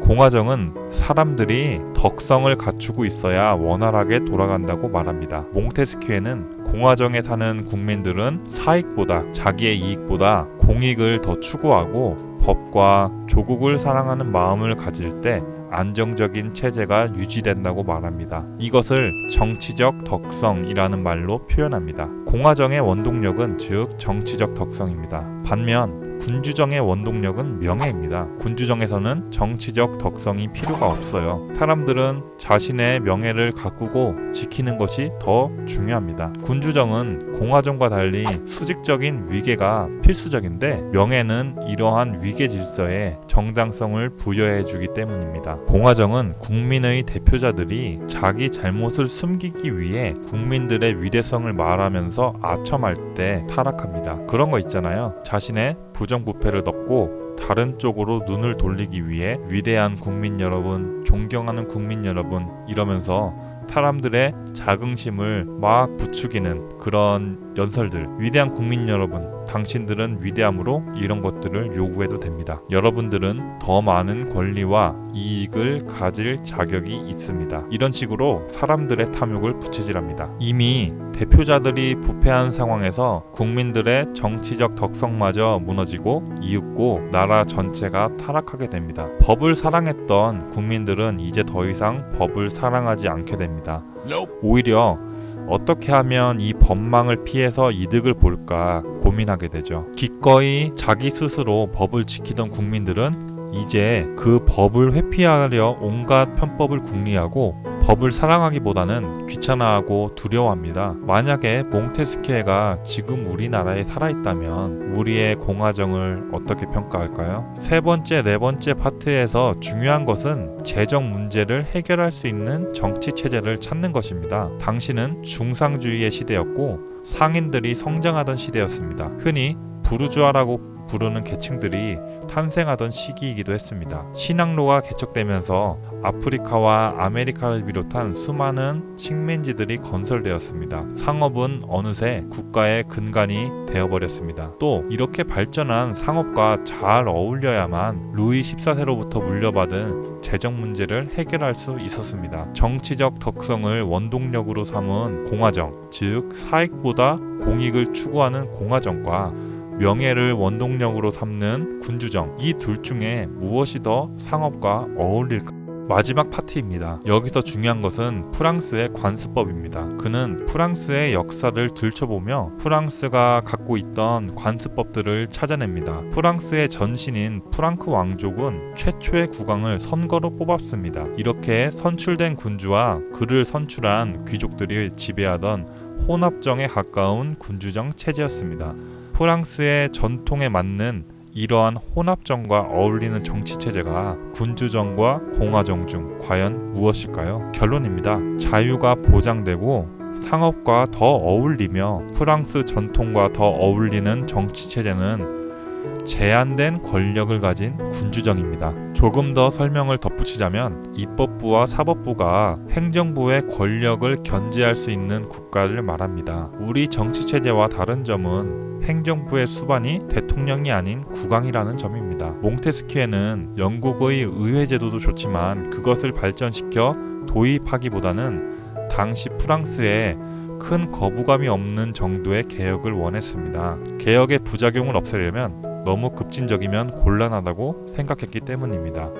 공화정은 사람들이 덕성을 갖추고 있어야 원활하게 돌아간다고 말합니다. 몽테스키에는 공화정에 사는 국민들은 사익보다 자기의 이익보다 공익을 더 추구하고 법과 조국을 사랑하는 마음을 가질 때 안정적인 체제가 유지된다고 말합니다. 이것을 정치적 덕성이라는 말로 표현합니다. 공화정의 원동력은 즉 정치적 덕성입니다. 반면 군주정의 원동력은 명예입니다. 군주정에서는 정치적 덕성이 필요가 없어요. 사람들은 자신의 명예를 가꾸고 지키는 것이 더 중요합니다. 군주정은 공화정과 달리 수직적인 위계가 필수적인데 명예는 이러한 위계 질서에 정당성을 부여해주기 때문입니다. 공화정은 국민의 대표자들이 자기 잘못을 숨기기 위해 국민들의 위대성을 말하면서 아첨할 때 타락합니다. 그런 거 있잖아요. 자신의 부정부패를 덮고 다른 쪽으로 눈을 돌리기 위해 위대한 국민 여러분, 존경하는 국민 여러분 이러면서 사람들의 자긍심을 막 부추기는 그런 연설들. 위대한 국민 여러분, 당신들은 위대함으로 이런 것들을 요구해도 됩니다. 여러분들은 더 많은 권리와 이익을 가질 자격이 있습니다. 이런 식으로 사람들의 탐욕을 부채질합니다. 이미 대표자들이 부패한 상황에서 국민들의 정치적 덕성마저 무너지고 이윽고 나라 전체가 타락하게 됩니다. 법을 사랑했던 국민들은 이제 더 이상 법을 사랑하지 않게 됩니다. 오히려 어떻게 하면 이 법망을 피해서 이득을 볼까 고민하게 되죠. 기꺼이 자기 스스로 법을 지키던 국민들은 이제 그 법을 회피하려 온갖 편법을 궁리하고 법을 사랑하기보다는 귀찮아하고 두려워합니다. 만약에 몽테스키에가 지금 우리나라에 살아있다면 우리의 공화정을 어떻게 평가할까요? 세 번째, 네 번째 파트에서 중요한 것은 재정 문제를 해결할 수 있는 정치 체제를 찾는 것입니다. 당시는 중상주의의 시대였고 상인들이 성장하던 시대였습니다. 흔히 부르주아라고 부르는 계층들이 탄생하던 시기이기도 했습니다. 신항로가 개척되면서 아프리카와 아메리카를 비롯한 수많은 식민지들이 건설되었습니다. 상업은 어느새 국가의 근간이 되어버렸습니다. 또 이렇게 발전한 상업과 잘 어울려야만 루이 14세로부터 물려받은 재정 문제를 해결할 수 있었습니다. 정치적 덕성을 원동력으로 삼은 공화정, 즉 사익보다 공익을 추구하는 공화정과 명예를 원동력으로 삼는 군주정, 이 둘 중에 무엇이 더 상업과 어울릴까? 마지막 파트입니다. 여기서 중요한 것은 프랑스의 관습법입니다. 그는 프랑스의 역사를 들춰보며 프랑스가 갖고 있던 관습법들을 찾아냅니다. 프랑스의 전신인 프랑크 왕족은 최초의 국왕을 선거로 뽑았습니다. 이렇게 선출된 군주와 그를 선출한 귀족들이 지배하던 혼합정에 가까운 군주정 체제였습니다. 프랑스의 전통에 맞는 이러한 혼합정과 어울리는 정치체제가 군주정과 공화정 중 과연 무엇일까요? 결론입니다. 자유가 보장되고 상업과 더 어울리며 프랑스 전통과 더 어울리는 정치체제는 제한된 권력을 가진 군주정입니다. 조금 더 설명을 덧붙이자면 입법부와 사법부가 행정부의 권력을 견제할 수 있는 국가를 말합니다. 우리 정치체제와 다른 점은 행정부의 수반이 대통령이 아닌 국왕이라는 점입니다. 몽테스키에는 영국의 의회제도도 좋지만 그것을 발전시켜 도입하기보다는 당시 프랑스에 큰 거부감이 없는 정도의 개혁을 원했습니다. 개혁의 부작용을 없애려면 너무 급진적이면 곤란하다고 생각했기 때문입니다.